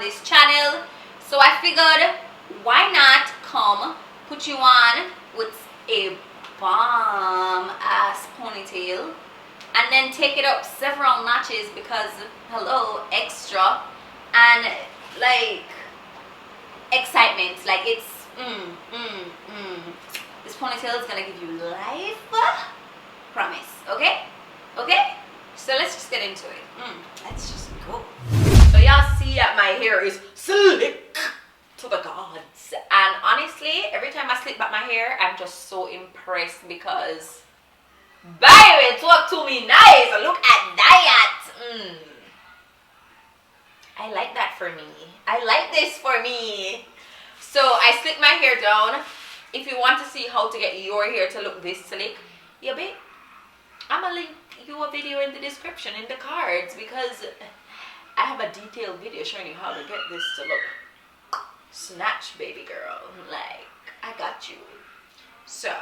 this channel. So I figured, why not come put you on with a bomb ass ponytail and then take it up several notches because hello, extra, and like excitement, like it's this ponytail is gonna give you life, promise. Okay, so let's just get into it. Let's just go. So y'all see that my hair is slick to the gods, and honestly every time I slick back my hair I'm just so impressed because baby, talk to me nice, look at that. I like that for me. I like this for me. So I slick my hair down. If you want to see how to get your hair to look this slick, yeah, babe, I'm gonna link you a video in the description, in the cards, because I have a detailed video showing you how to get this to look snatch, baby girl. Like, I got you. So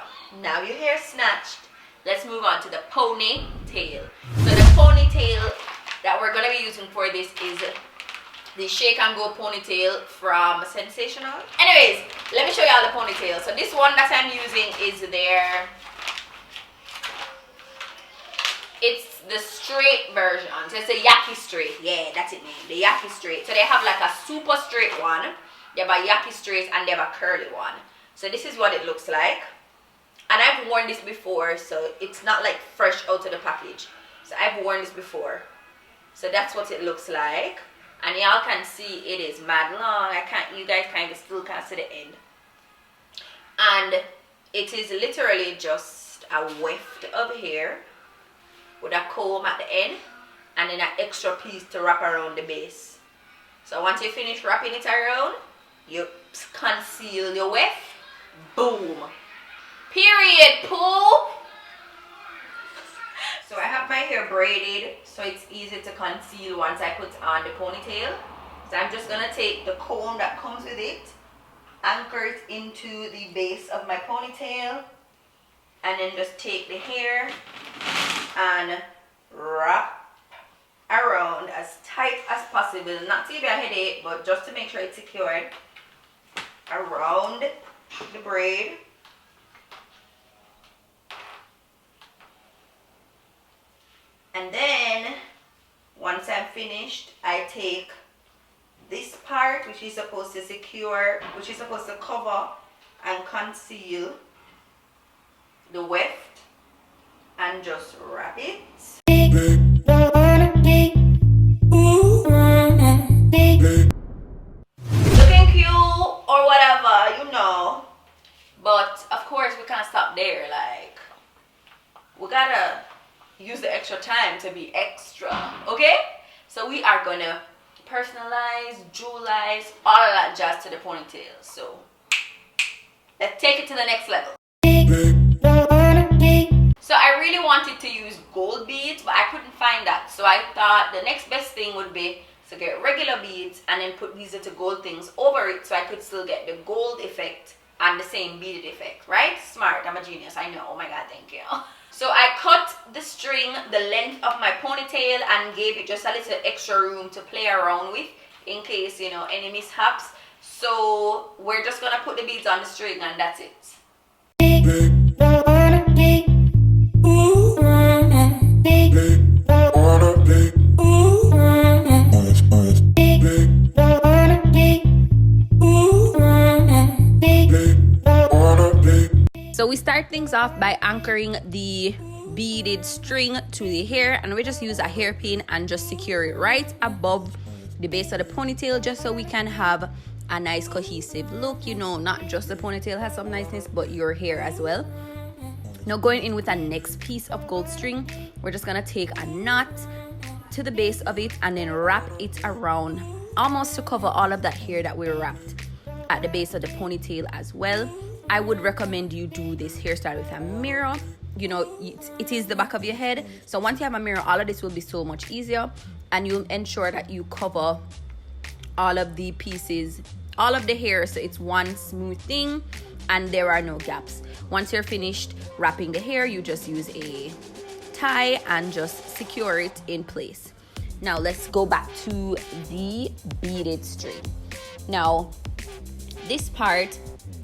now your hair's snatched. Let's move on to the ponytail. So the ponytail that we're gonna be using for this is the Shake and Go ponytail from Sensational. Anyways, let me show y'all the ponytail. So this one that I'm using is it's the straight version. So it's a Yaki straight. Yeah, that's it, man. The Yaki straight. So they have like a super straight one. They have a Yaki straight and they have a curly one. So this is what it looks like. And I've worn this before, so it's not like fresh out of the package. So I've worn this before. So that's what it looks like. And y'all can see it is mad long. You guys kind of still can't see the end. And it is literally just a weft of hair with a comb at the end and then an extra piece to wrap around the base. So once you finish wrapping it around, you conceal your weft. Boom. Period, poo. So I have my hair braided so it's easy to conceal once I put on the ponytail. So I'm just gonna take the comb that comes with it, anchor it into the base of my ponytail, and then just take the hair and wrap around as tight as possible, not to give you a headache, but just to make sure it's secured around the braid. And then once I'm finished, I take this part which is supposed to secure, which is supposed to cover and conceal the weft, and just wrap it. Looking cute or whatever, you know. But of course we can't stop there. Like, we gotta use the extra time to be extra, okay? So we are gonna personalize, jewelize, all of that jazz to the ponytail. So let's take it to the next level. So I really wanted to use gold beads, but I couldn't find that. So I thought the next best thing would be to get regular beads and then put these little gold things over it so I could still get the gold effect and the same beaded effect, right? Smart, I'm a genius, I know. Oh my god, thank you. So I cut the string the length of my ponytail and gave it just a little extra room to play around with in case, you know, any mishaps. So we're just gonna put the beads on the string and that's it. So we start things off by anchoring the beaded string to the hair, and we just use a hairpin and just secure it right above the base of the ponytail, just so we can have a nice cohesive look. You know, not just the ponytail has some niceness, but your hair as well. Now going in with a next piece of gold string, we're just gonna take a knot to the base of it and then wrap it around, almost to cover all of that hair that we wrapped at the base of the ponytail as well. I would recommend you do this hairstyle with a mirror. You know, it is the back of your head, so once you have a mirror, all of this will be so much easier, and you'll ensure that you cover all of the pieces, all of the hair, so it's one smooth thing and there are no gaps. Once you're finished wrapping the hair, you just use a tie and just secure it in place. Now let's go back to the beaded string. Now this part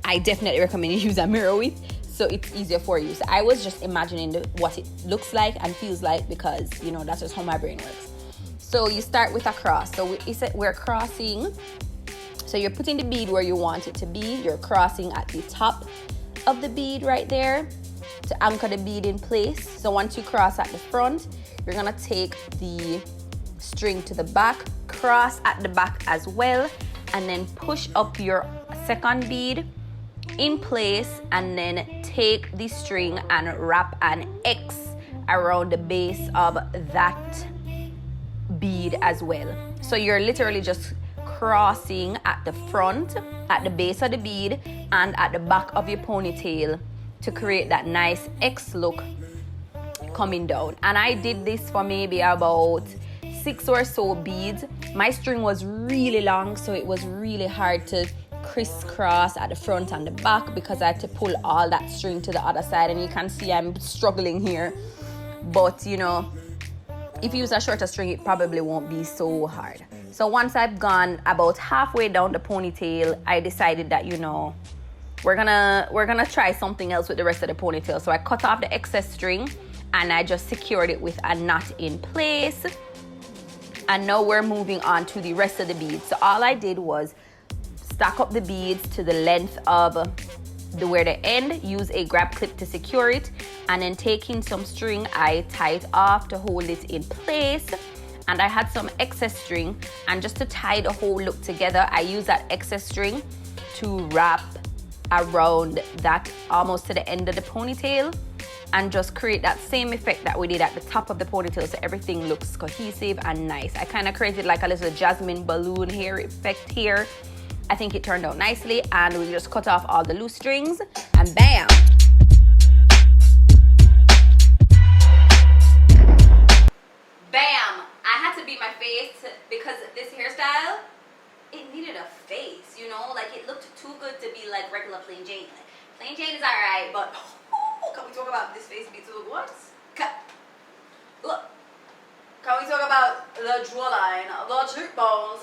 I definitely recommend you use a mirror with, so it's easier for you. So I was just imagining what it looks like and feels like, because you know that's just how my brain works. So you start with a cross. So we're crossing. So you're putting the bead where you want it to be. You're crossing at the top of the bead right there to anchor the bead in place. So once you cross at the front, you're gonna take the string to the back, cross at the back as well, and then push up your second bead in place, and then take the string and wrap an X around the base of that bead as well. So you're literally just crossing at the front, at the base of the bead, and at the back of your ponytail to create that nice X look coming down. And I did this for maybe about 6 or so beads. My string was really long, so it was really hard to crisscross at the front and the back because I had to pull all that string to the other side, and you can see I'm struggling here. But you know, if you use a shorter string, it probably won't be so hard. So once I've gone about halfway down the ponytail, I decided that, you know, we're gonna try something else with the rest of the ponytail. So I cut off the excess string and I just secured it with a knot in place. And now we're moving on to the rest of the beads. So all I did was stack up the beads to the length of where they end, use a grab clip to secure it, and then taking some string, I tie it off to hold it in place. And I had some excess string, and just to tie the whole look together, I used that excess string to wrap around that almost to the end of the ponytail, and just create that same effect that we did at the top of the ponytail, so everything looks cohesive and nice. I kind of created like a little jasmine balloon hair effect here. I think it turned out nicely, and we just cut off all the loose strings, and bam! Bam! I had to beat my face because this hairstyle, it needed a face, you know? Like, it looked too good to be like regular plain Jane. Like, plain Jane is alright, but can we talk about this face be too what? Look. Can we talk about the jawline, the cheekbones?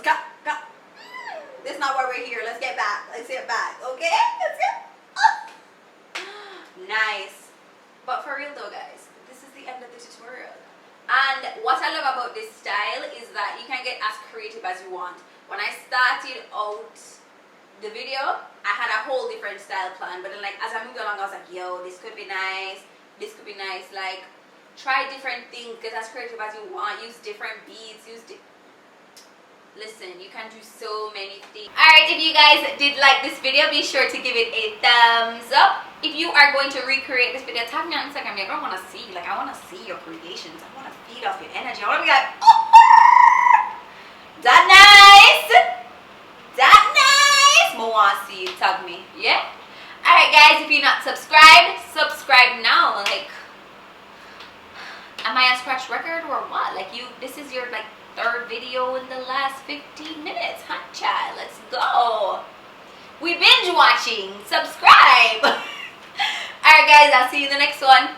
This is not why we're here. Let's get back. Let's get back. Okay? Let's get. Nice. But for real though, guys, this is the end of the tutorial. And what I love about this style is that you can get as creative as you want. When I started out the video, I had a whole different style plan. But then, like, as I moved along, I was like, yo, this could be nice. This could be nice. Like, try different things. Get as creative as you want. Use different beads. Listen, you can do so many things. Alright, if you guys did like this video, be sure to give it a thumbs up. If you are going to recreate this video, tag me on Instagram. I want to see, like, I want to see your creations. I want to feed off your energy. I want to be like, oh, that nice. That nice. I want to see you. Tag me. Yeah? Alright, guys, if you're not subscribed, subscribe now. Like, am I a scratch record or what? Like, this is your, like, 3rd video in the last 15 minutes. Huh, child? Let's go. We binge watching. Subscribe. Alright, guys, I'll see you in the next one.